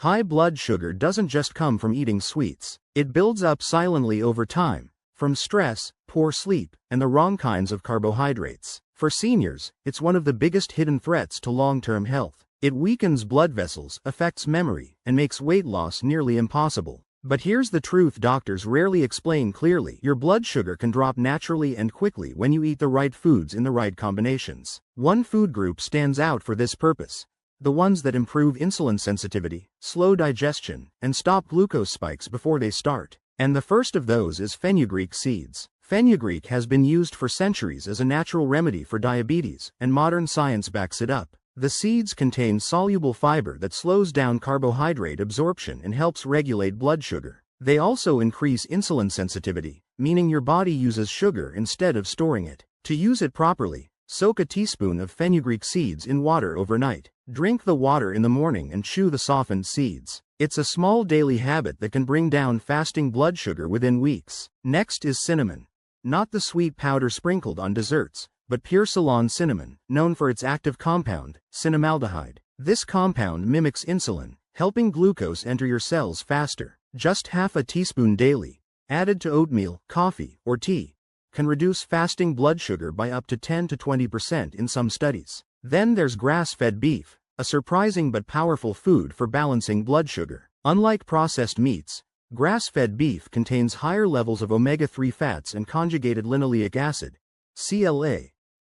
High blood sugar doesn't just come from eating sweets. It builds up silently over time, from stress, poor sleep, and the wrong kinds of carbohydrates. For seniors, it's one of the biggest hidden threats to long-term health. It weakens blood vessels, affects memory, and makes weight loss nearly impossible. But here's the truth doctors rarely explain clearly. Your blood sugar can drop naturally and quickly when you eat the right foods in the right combinations. One food group stands out for this purpose: the ones that improve insulin sensitivity, slow digestion, and stop glucose spikes before they start. And the first of those is fenugreek seeds. Fenugreek has been used for centuries as a natural remedy for diabetes, and modern science backs it up. The seeds contain soluble fiber that slows down carbohydrate absorption and helps regulate blood sugar. They also increase insulin sensitivity, meaning your body uses sugar instead of storing it. To use it properly, soak a teaspoon of fenugreek seeds in water overnight. Drink the water in the morning and chew the softened seeds. It's a small daily habit that can bring down fasting blood sugar within weeks. Next is cinnamon. Not the sweet powder sprinkled on desserts, but pure Ceylon cinnamon, known for its active compound, cinnamaldehyde. This compound mimics insulin, helping glucose enter your cells faster. Just half a teaspoon daily, added to oatmeal, coffee, or tea, can reduce fasting blood sugar by up to 10 to 20% in some studies. Then there's grass-fed beef, a surprising but powerful food for balancing blood sugar. Unlike processed meats, grass-fed beef contains higher levels of omega-3 fats and conjugated linoleic acid, CLA,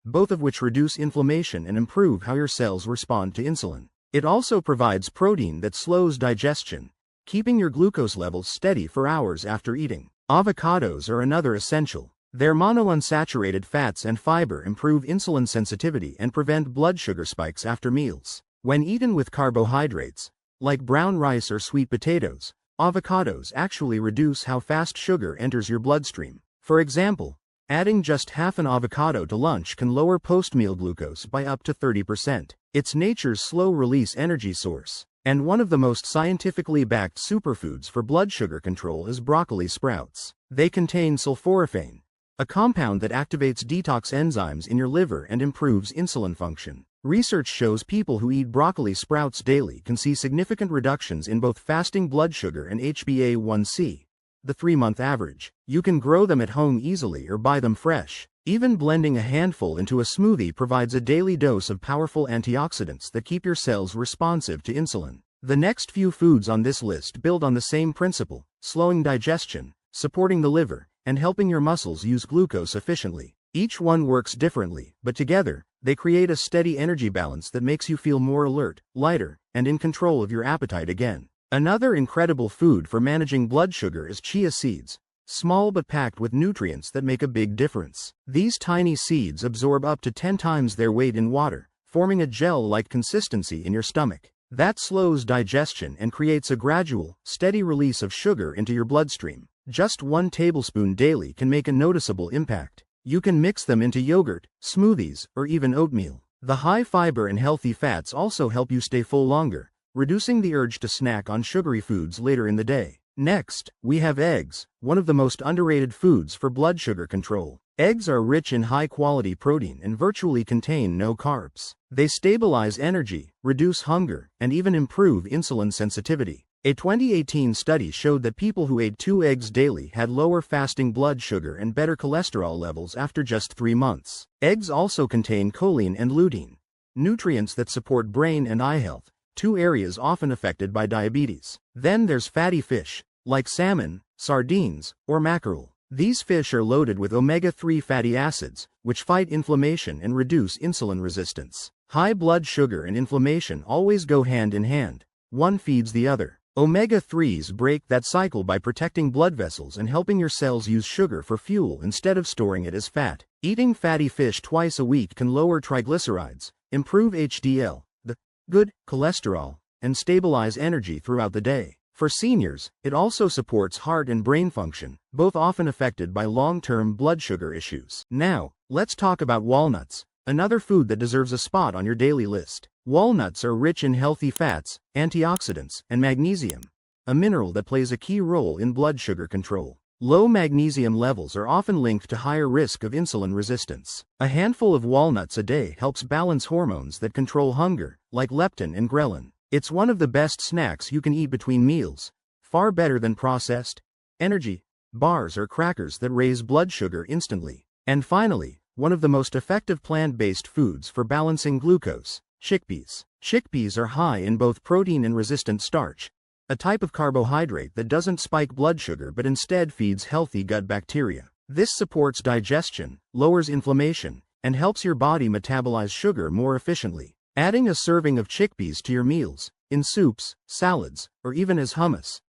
both of which reduce inflammation and improve how your cells respond to insulin. It also provides protein that slows digestion, keeping your glucose levels steady for hours after eating. Avocados are another essential. Their monounsaturated fats and fiber improve insulin sensitivity and prevent blood sugar spikes after meals. When eaten with carbohydrates, like brown rice or sweet potatoes, avocados actually reduce how fast sugar enters your bloodstream. For example, adding just half an avocado to lunch can lower post-meal glucose by up to 30%. It's nature's slow-release energy source. And one of the most scientifically backed superfoods for blood sugar control is broccoli sprouts. They contain sulforaphane, a compound that activates detox enzymes in your liver and improves insulin function. Research shows people who eat broccoli sprouts daily can see significant reductions in both fasting blood sugar and HbA1c, the 3-month average. You can grow them at home easily or buy them fresh. Even blending a handful into a smoothie provides a daily dose of powerful antioxidants that keep your cells responsive to insulin. The next few foods on this list build on the same principle: slowing digestion, supporting the liver, and helping your muscles use glucose efficiently. Each one works differently, but together, they create a steady energy balance that makes you feel more alert, lighter, and in control of your appetite again. Another incredible food for managing blood sugar is chia seeds, small but packed with nutrients that make a big difference. These tiny seeds absorb up to 10 times their weight in water, forming a gel-like consistency in your stomach. That slows digestion and creates a gradual, steady release of sugar into your bloodstream. Just 1 tablespoon daily can make a noticeable impact. You can mix them into yogurt, smoothies, or even oatmeal. The high fiber and healthy fats also help you stay full longer, reducing the urge to snack on sugary foods later in the day. Next, we have eggs, one of the most underrated foods for blood sugar control. Eggs are rich in high-quality protein and virtually contain no carbs. They stabilize energy, reduce hunger, and even improve insulin sensitivity. A 2018 study showed that people who ate 2 eggs daily had lower fasting blood sugar and better cholesterol levels after just 3 months. Eggs also contain choline and lutein, nutrients that support brain and eye health, 2 areas often affected by diabetes. Then there's fatty fish, like salmon, sardines, or mackerel. These fish are loaded with omega-3 fatty acids, which fight inflammation and reduce insulin resistance. High blood sugar and inflammation always go hand in hand. One feeds the other. Omega-3s break that cycle by protecting blood vessels and helping your cells use sugar for fuel instead of storing it as fat. Eating fatty fish twice a week can lower triglycerides, improve HDL, the good cholesterol, and stabilize energy throughout the day. For seniors, it also supports heart and brain function, both often affected by long-term blood sugar issues. Now, let's talk about walnuts, another food that deserves a spot on your daily list. Walnuts are rich in healthy fats, antioxidants, and magnesium, a mineral that plays a key role in blood sugar control. Low magnesium levels are often linked to higher risk of insulin resistance. A handful of walnuts a day helps balance hormones that control hunger, like leptin and ghrelin. It's one of the best snacks you can eat between meals, far better than processed energy bars or crackers that raise blood sugar instantly. And finally, one of the most effective plant-based foods for balancing glucose, chickpeas. Chickpeas are high in both protein and resistant starch, a type of carbohydrate that doesn't spike blood sugar but instead feeds healthy gut bacteria. This supports digestion, lowers inflammation, and helps your body metabolize sugar more efficiently. Adding a serving of chickpeas to your meals, in soups, salads, or even as hummus,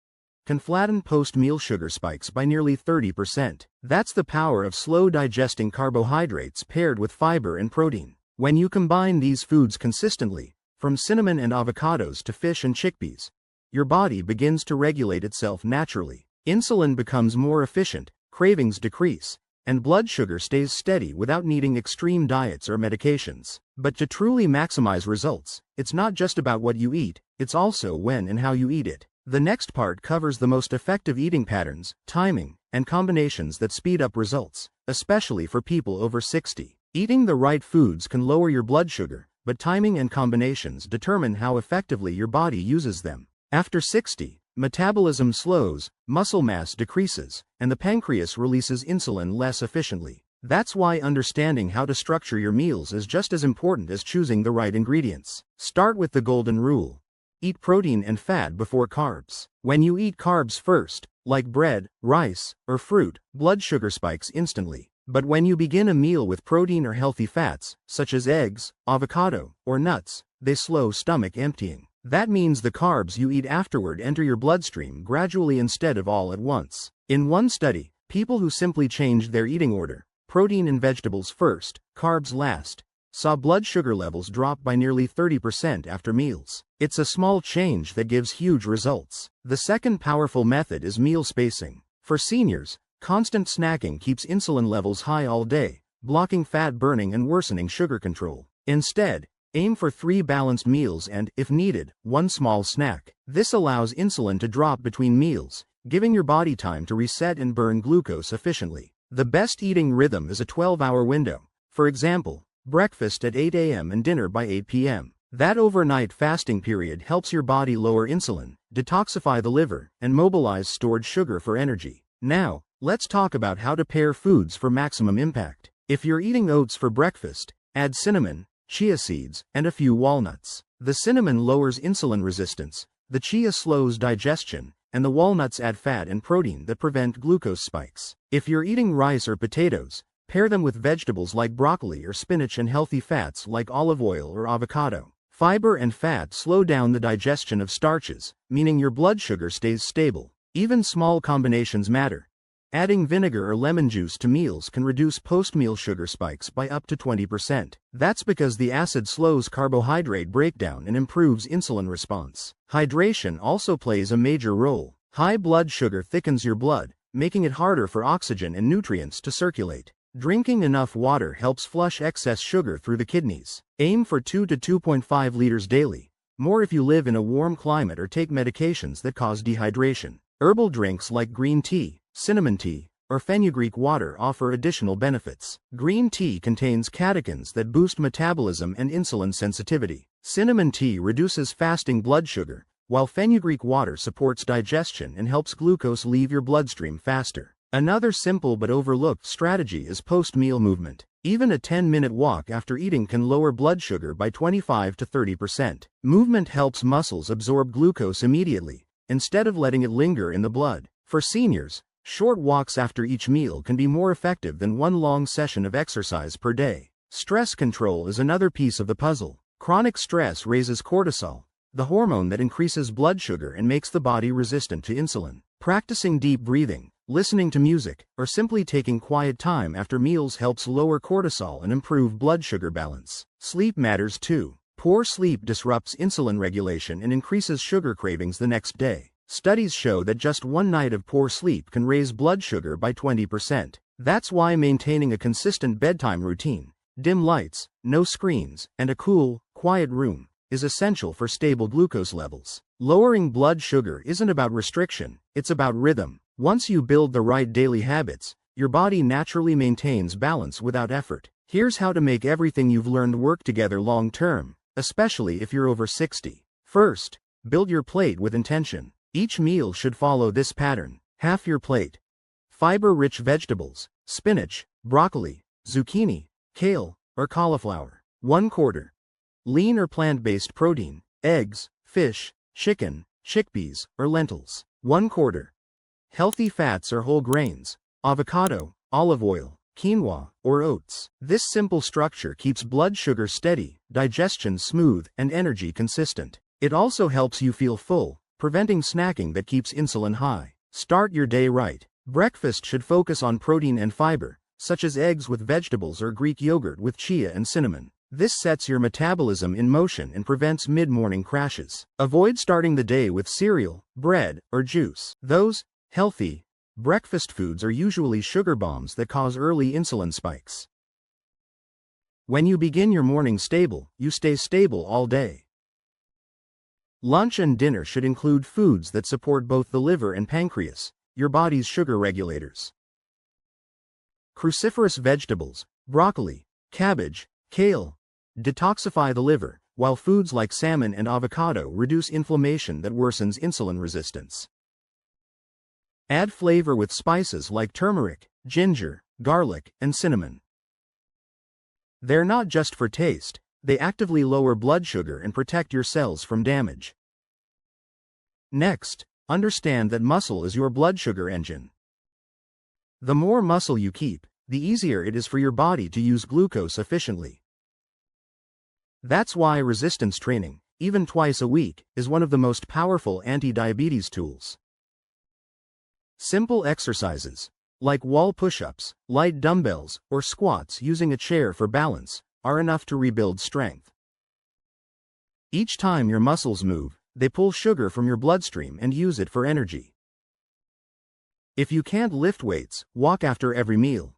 can flatten post-meal sugar spikes by nearly 30%. That's the power of slow-digesting carbohydrates paired with fiber and protein. When you combine these foods consistently, from cinnamon and avocados to fish and chickpeas, your body begins to regulate itself naturally. Insulin becomes more efficient, cravings decrease, and blood sugar stays steady without needing extreme diets or medications. But to truly maximize results, it's not just about what you eat, it's also when and how you eat it. The next part covers the most effective eating patterns, timing, and combinations that speed up results, especially for people over 60. Eating the right foods can lower your blood sugar, but timing and combinations determine how effectively your body uses them. After 60, metabolism slows, muscle mass decreases, and the pancreas releases insulin less efficiently. That's why understanding how to structure your meals is just as important as choosing the right ingredients. Start with the golden rule. Eat protein and fat before carbs. When you eat carbs first, like bread, rice, or fruit, blood sugar spikes instantly. But when you begin a meal with protein or healthy fats, such as eggs, avocado, or nuts, they slow stomach emptying. That means the carbs you eat afterward enter your bloodstream gradually instead of all at once. In one study, people who simply changed their eating order, protein and vegetables first, carbs last, saw blood sugar levels drop by nearly 30% after meals. It's a small change that gives huge results. The second powerful method is meal spacing. For seniors, constant snacking keeps insulin levels high all day, blocking fat burning and worsening sugar control. Instead, aim for 3 balanced meals and, if needed, 1 small snack. This allows insulin to drop between meals, giving your body time to reset and burn glucose efficiently. The best eating rhythm is a 12-hour window. For example, breakfast at 8 a.m. and dinner by 8 p.m. That overnight fasting period helps your body lower insulin, detoxify the liver, and mobilize stored sugar for energy. Now, let's talk about how to pair foods for maximum impact. If you're eating oats for breakfast, add cinnamon, chia seeds, and a few walnuts. The cinnamon lowers insulin resistance, the chia slows digestion, and the walnuts add fat and protein that prevent glucose spikes. If you're eating rice or potatoes, pair them with vegetables like broccoli or spinach and healthy fats like olive oil or avocado. Fiber and fat slow down the digestion of starches, meaning your blood sugar stays stable. Even small combinations matter. Adding vinegar or lemon juice to meals can reduce post-meal sugar spikes by up to 20%. That's because the acid slows carbohydrate breakdown and improves insulin response. Hydration also plays a major role. High blood sugar thickens your blood, making it harder for oxygen and nutrients to circulate. Drinking enough water helps flush excess sugar through the kidneys. Aim for 2 to 2.5 liters daily, more if you live in a warm climate or take medications that cause dehydration. Herbal drinks like green tea, cinnamon tea, or fenugreek water offer additional benefits. Green tea contains catechins that boost metabolism and insulin sensitivity. Cinnamon tea reduces fasting blood sugar, while fenugreek water supports digestion and helps glucose leave your bloodstream faster. Another simple but overlooked strategy is post-meal movement. Even a 10-minute walk after eating can lower blood sugar by 25 to 30%. Movement helps muscles absorb glucose immediately, instead of letting it linger in the blood. For seniors, short walks after each meal can be more effective than one long session of exercise per day. Stress control is another piece of the puzzle. Chronic stress raises cortisol, the hormone that increases blood sugar and makes the body resistant to insulin. Practicing deep breathing, listening to music, or simply taking quiet time after meals helps lower cortisol and improve blood sugar balance. Sleep matters too. Poor sleep disrupts insulin regulation and increases sugar cravings the next day. Studies show that just one night of poor sleep can raise blood sugar by 20%. That's why maintaining a consistent bedtime routine, dim lights, no screens, and a cool, quiet room is essential for stable glucose levels. Lowering blood sugar isn't about restriction, it's about rhythm. Once you build the right daily habits, your body naturally maintains balance without effort. Here's how to make everything you've learned work together long-term, especially if you're over 60. First, build your plate with intention. Each meal should follow this pattern. Half your plate. Fiber-rich vegetables, spinach, broccoli, zucchini, kale, or cauliflower. 1/4. Lean or plant-based protein, eggs, fish, chicken, chickpeas, or lentils. 1/4. Healthy fats or whole grains, avocado, olive oil, quinoa, or oats. This simple structure keeps blood sugar steady, digestion smooth, and energy consistent. It also helps you feel full, preventing snacking that keeps insulin high. Start your day right. Breakfast should focus on protein and fiber, such as eggs with vegetables or Greek yogurt with chia and cinnamon. This sets your metabolism in motion and prevents mid-morning crashes. Avoid starting the day with cereal, bread, or juice. Those healthy breakfast foods are usually sugar bombs that cause early insulin spikes. When you begin your morning stable, you stay stable all day. Lunch and dinner should include foods that support both the liver and pancreas, your body's sugar regulators. Cruciferous vegetables, broccoli, cabbage, kale, detoxify the liver, while foods like salmon and avocado reduce inflammation that worsens insulin resistance. Add flavor with spices like turmeric, ginger, garlic, and cinnamon. They're not just for taste, they actively lower blood sugar and protect your cells from damage. Next, understand that muscle is your blood sugar engine. The more muscle you keep, the easier it is for your body to use glucose efficiently. That's why resistance training, even twice a week, is one of the most powerful anti-diabetes tools. Simple exercises, like wall push-ups, light dumbbells, or squats using a chair for balance, are enough to rebuild strength. Each time your muscles move, they pull sugar from your bloodstream and use it for energy. If you can't lift weights, walk after every meal.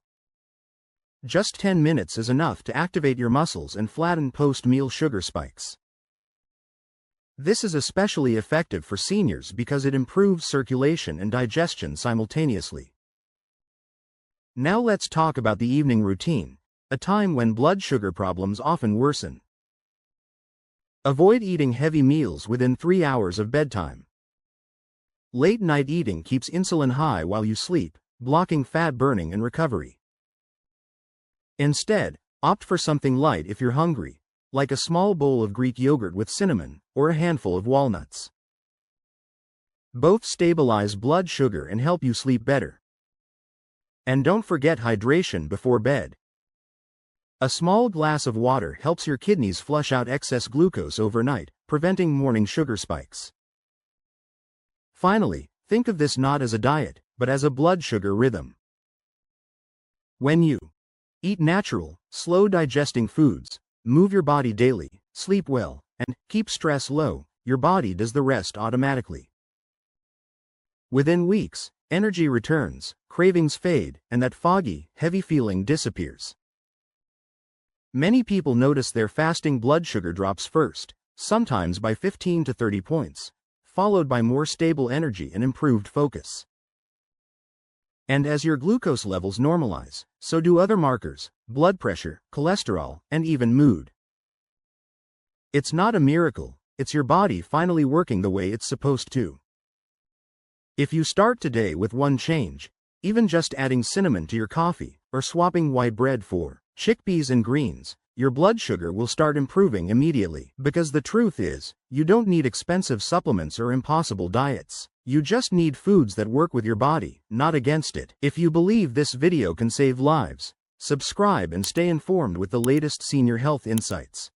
Just 10 minutes is enough to activate your muscles and flatten post-meal sugar spikes. This is especially effective for seniors because it improves circulation and digestion simultaneously. Now let's talk about the evening routine, a time when blood sugar problems often worsen. Avoid eating heavy meals within 3 hours of bedtime. Late night eating keeps insulin high while you sleep, blocking fat burning and recovery. Instead, opt for something light if you're hungry, like a small bowl of Greek yogurt with cinnamon, or a handful of walnuts. Both stabilize blood sugar and help you sleep better. And don't forget hydration before bed. A small glass of water helps your kidneys flush out excess glucose overnight, preventing morning sugar spikes. Finally, think of this not as a diet, but as a blood sugar rhythm. When you eat natural, slow-digesting foods, move your body daily, sleep well, and keep stress low, your body does the rest automatically. Within weeks, energy returns, cravings fade, and that foggy, heavy feeling disappears. Many people notice their fasting blood sugar drops first, sometimes by 15 to 30 points, followed by more stable energy and improved focus. And as your glucose levels normalize, so do other markers, blood pressure, cholesterol, and even mood. It's not a miracle, it's your body finally working the way it's supposed to. If you start today with one change, even just adding cinnamon to your coffee, or swapping white bread for chickpeas and greens, your blood sugar will start improving immediately. Because the truth is, you don't need expensive supplements or impossible diets. You just need foods that work with your body, not against it. If you believe this video can save lives, subscribe and stay informed with the latest senior health insights.